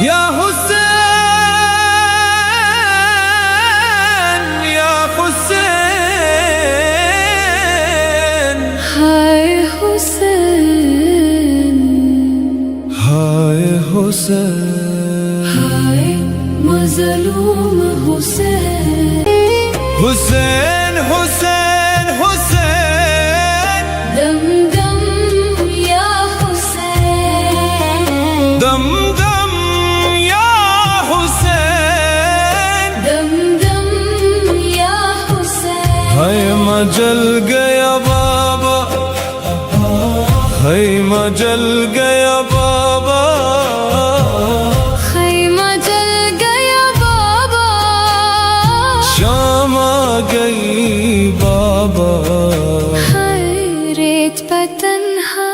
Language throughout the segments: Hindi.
या हुसैन या हुसैन, हाय हुसैन, हाय हुसैन, हाय मज़लूम हुसैन। हुसैन हुसैन हुसैन, दम दम या हुसैन, दम दम या हुसैन, दम दम या हुसैन। हाय मजल गया बाबा, हाय मजल गया बाबा, खैमा जल गया बाबा, शाम आ गई बाबा। हाय रेत पे तन्हा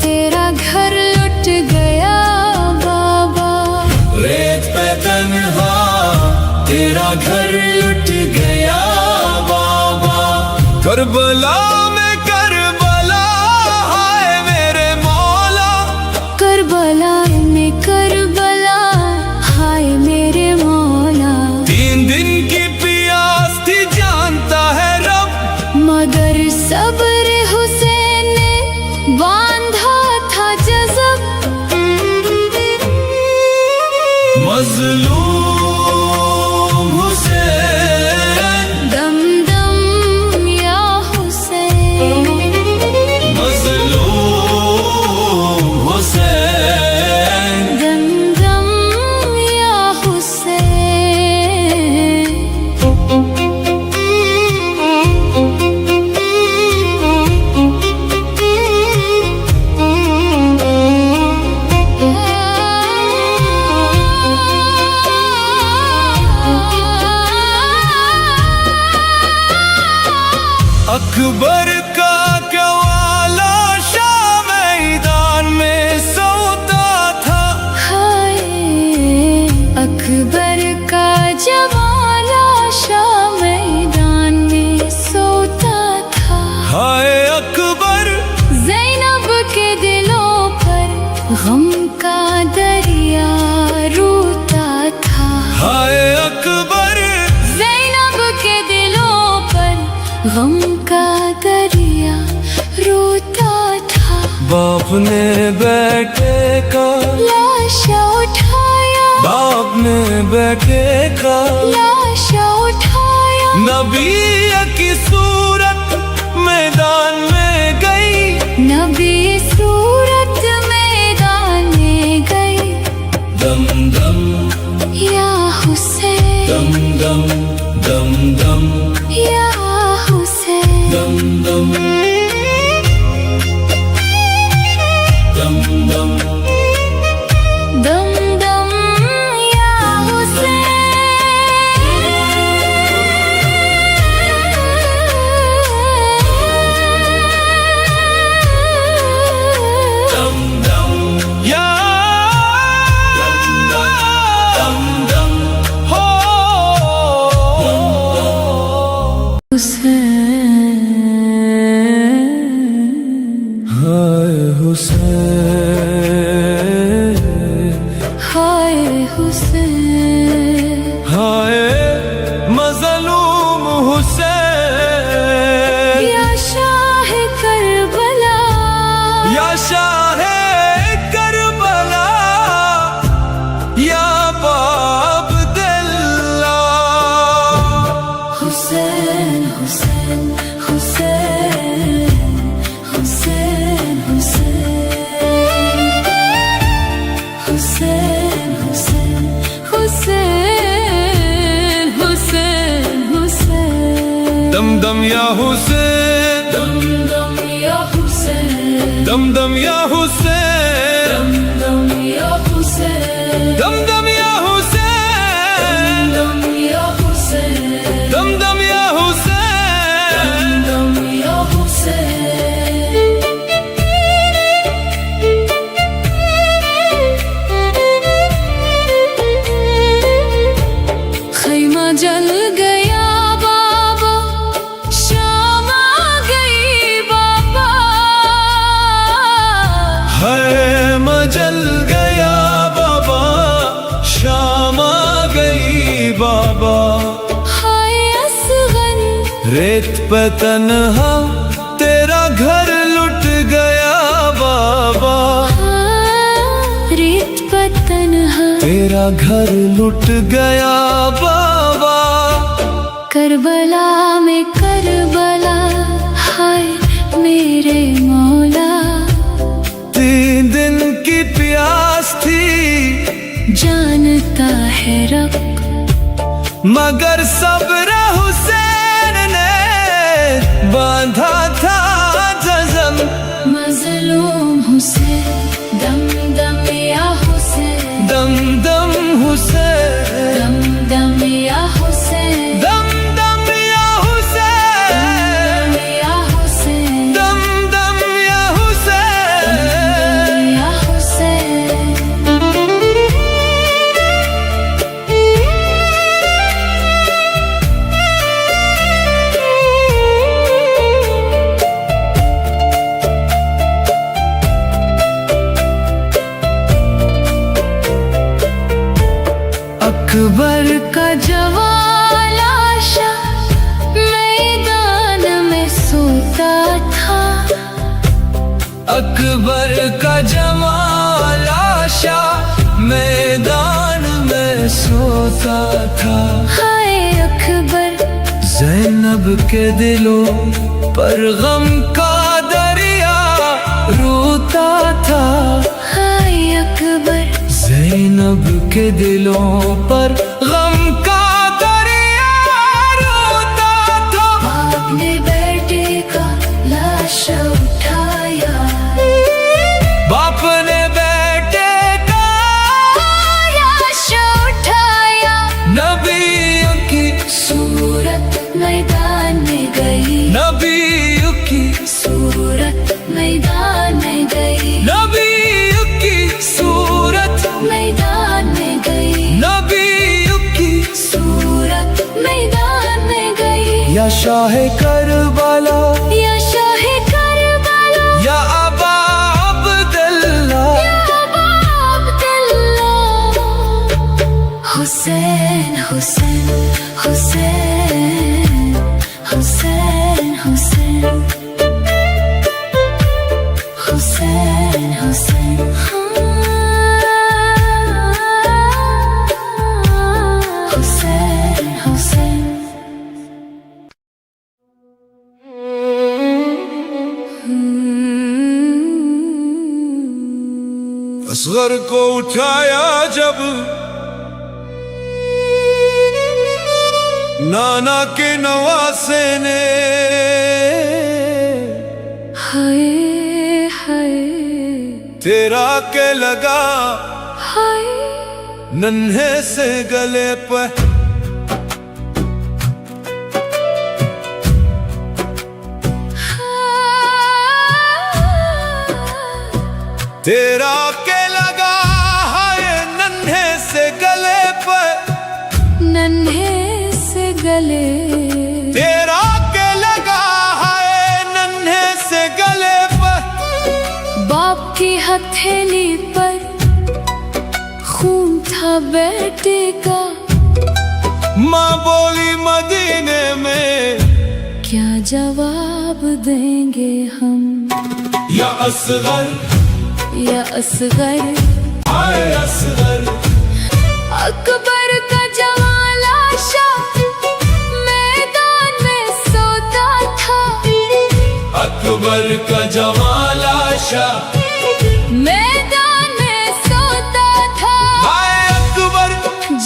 तेरा घर लुट गया बाबा, रेत पे तन्हा तेरा घर लुट गया बाबा। करबला में करबला, हाय मेरे मौला, करबला में करबला, हाय मेरे मौला। 3 दिन की प्यास थी जानता है रब, मगर सब्र हुसैन ने बांधा था जज़ब। मजलूम हुसैन, दम दम या हुसैन, मजलूम हुसैन, दम दम या अकबर का कवाला शाह मैदान में सोता था। हाय अकबर का जवाला शाह मैदान में सोता था। हाय अकबर ज़ैनब के दिलों पर गम का दरिया रोता था। हाय अकबर ज़ैनब के दिलों पर गम का दरिया रोता था। बाप ने बेटे का लाशा उठाया, बाप ने बेटे का लाशा उठाया, नबी की सूरत मैदान में गई, नबी सूरत मैदान में गई। दम दम या हुसैन, दम दम दम दम या हुसैन, दम दम दम दम दम दम या हुसैन, दम दम या दम दम हो हुसैन, हाय हुसैन, हाय हुसैन, हाय मजलूम हुसैन, या शाह करबला, या शाह करबला, या बाब दिल्ला। हुसैन हुसैन हुसैन, हुसैन हुसैन, हुसैन हुसैन, हुसैन हुसैन हुसैन। दम दम या हुसैन, दम दम या हुसैन, दम दम या हुसैन, दम या हुसैन, दम दम या हुसैन, दम या हुसैन, दम दम या हुसैन, दम या हुसैन। खैमा जल गया बाबा, शाम आ गई बाबा, है मजल गया बाबा, रेत पे तन्हा तेरा घर लुट गया बाबा, रेत पे तन्हा तेरा घर लुट गया बाबा। करबला में करबला, हाय मेरे मौला। 3 दिन की प्यास थी जानता है रब, मगर सब्र हुसैन ने बांधा था जज़म। मज़लूम हुसैन, दम दम या हुसैन, दम दम हुसैन, दम दम या हुसैन, दम दम या हुसैन, या हुसैन, दम दम या हुसैन। या हुसैन। अकबर का जवान लाशा मैदान में सोता था, अकबर का जमाल आशा मैदान में सोता था। हाय अकबर ज़ैनब के दिलों पर गम का दरिया रोता था। हाय अकबर ज़ैनब के दिलों पर गम का दरिया रोता था। बाप ने बेटे का लाश उठाया, बाप ने बेटे का लाश उठाया। नबियों की सूरत मैदान में गई, नबियों की सूरत मैदान में गई, नबियों की सूरत, मैदान में गई, नबियों की सूरत मैदान में गई। या शाह करबला, या शाह करबला, या अबा अब्दुल्ला, या अबा अब्दुल्लाह। हुसैन हुसैन हुसैन हुसैन हुसैन हुसैन हुसैन। हुसैन हुसैन। असगर को उठाया जब नाना के नवासे ने, हाय हाय तेरा के लगा हाय नन्हे से गले पे। तेरा के लगा है नन्हे से गले पे, नन्हे से गले। तेरा के लगा है नन्हे से गले पे। बाप की हथेली पर खून था बेटे का, माँ बोली मदीने में क्या जवाब देंगे हम। या असगर, या असगर, आए असगर। अकबर का जवान लाशा मैदान में सोता था, अकबर का जवान लाशा मैदान में सोता था। आए अकबर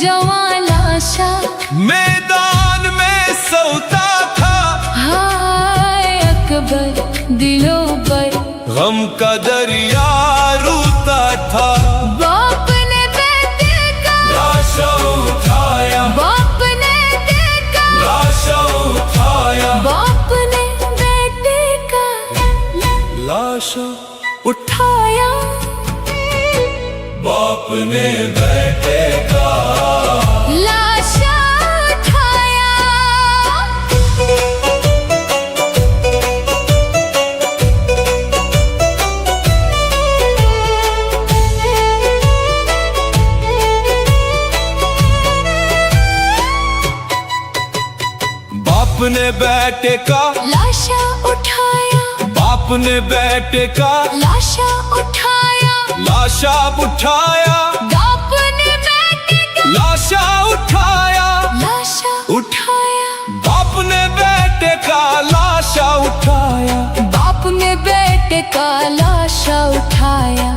जवान लाशा मैदान में सोता था। हाय अकबर दिलों पर गम का दरिया रोता था। बाप ने बेटे का लाशा उठाया, बाप ने देखा, लाशा उठाया, बाप ने बेटे का लाशा उठाया। बाप ने बेटे का लाशा उठाया। बाप ने ने बेटे का लाशा उठाया, बाप ने बेटे का लाशा उठाया, लाशा उठाया, बाप ने बेटे का लाशा उठाया, लाशा उठाया, बाप ने बेटे का लाशा उठाया, बाप ने बेटे का लाशा उठाया,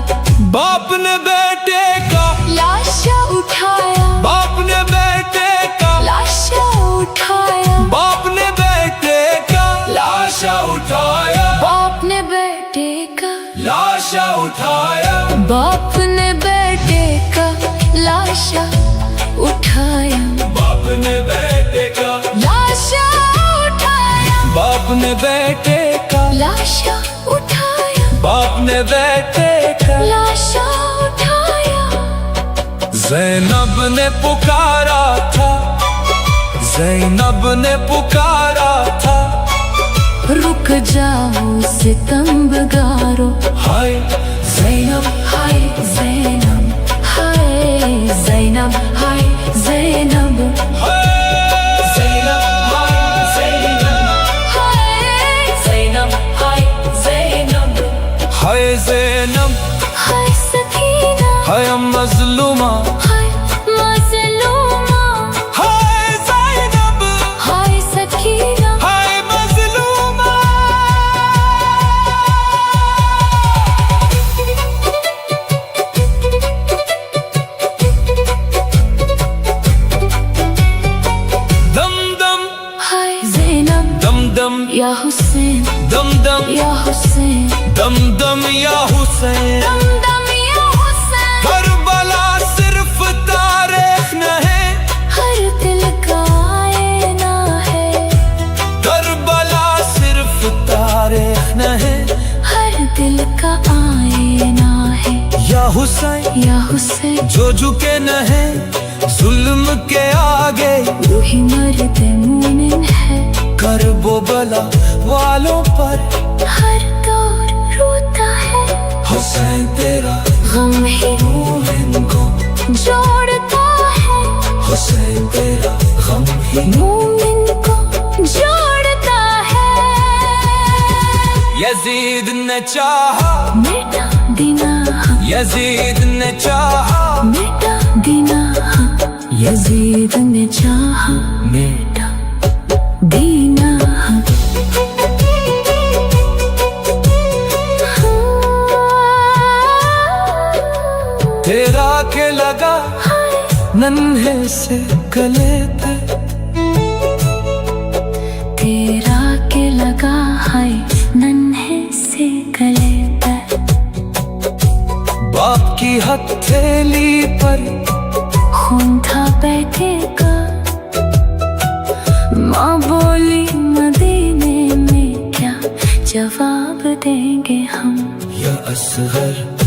बाप ने बेटे का लाशा उठाया, बाप ने बेटे का लाशा उठाया, बाप ने बेटे का लाशा उठाया, बाप ने बेटे का लाशा उठाया, बाप ने बेटे का लाशा उठाया, बाप ने बेटे का लाशा उठाया, बाप ने बेटे का लाशा उठाया, बाप ने बेटे का लाशा उठाया। ज़ैनब ने पुकारा था, ज़ैनब ने पुकारा था, रुक जाओ सितमगारो, हाय ज़ैनब हाय ज़ैनब, हाय ज़ैनब हाय ज़ैनब, ज़ैनब हाय ज़ैनब, हाय ज़ैनब हाय ज़ैनब, हाय ज़ैनब, हाय सकीना, हाय मज़लूमा, हाय मज़लूमा, हाय ज़ैनब, हाय सकीना, हाय मज़लूमा। दम दम हाय ज़ैनब, दम दम या हुसैन, दम दम या हुसैन, दम दम या हुसैन, दम या हुसैन, करबला सिर्फ तारीख न है, हर दिल का आईना है, करबला सिर्फ तारीख न है, हर दिल का आईना है, या हुसैन या हुसैन, जो झुके न है जुल्म के आगे, वही मर्द मोमिन है, करबो बला वालों पर हर दौर रोता है, हुसैन तेरा गम ही मोमिन को जोड़ता है, हुसैन तेरा गम ही मोमिन को जोड़ता है। यजीद ने चाहा, मिटा देना, यजीद ने चाहा, मिटा देना, यजीद ने चाहा, मिटा देना। तेरा के लगा नन्हे से गले पे, तेरा के लगा है नन्हे से गले पे, बाप की हथेली पर खून था बेटे का, माँ बोली मदीने में क्या जवाब देंगे हम। या असगर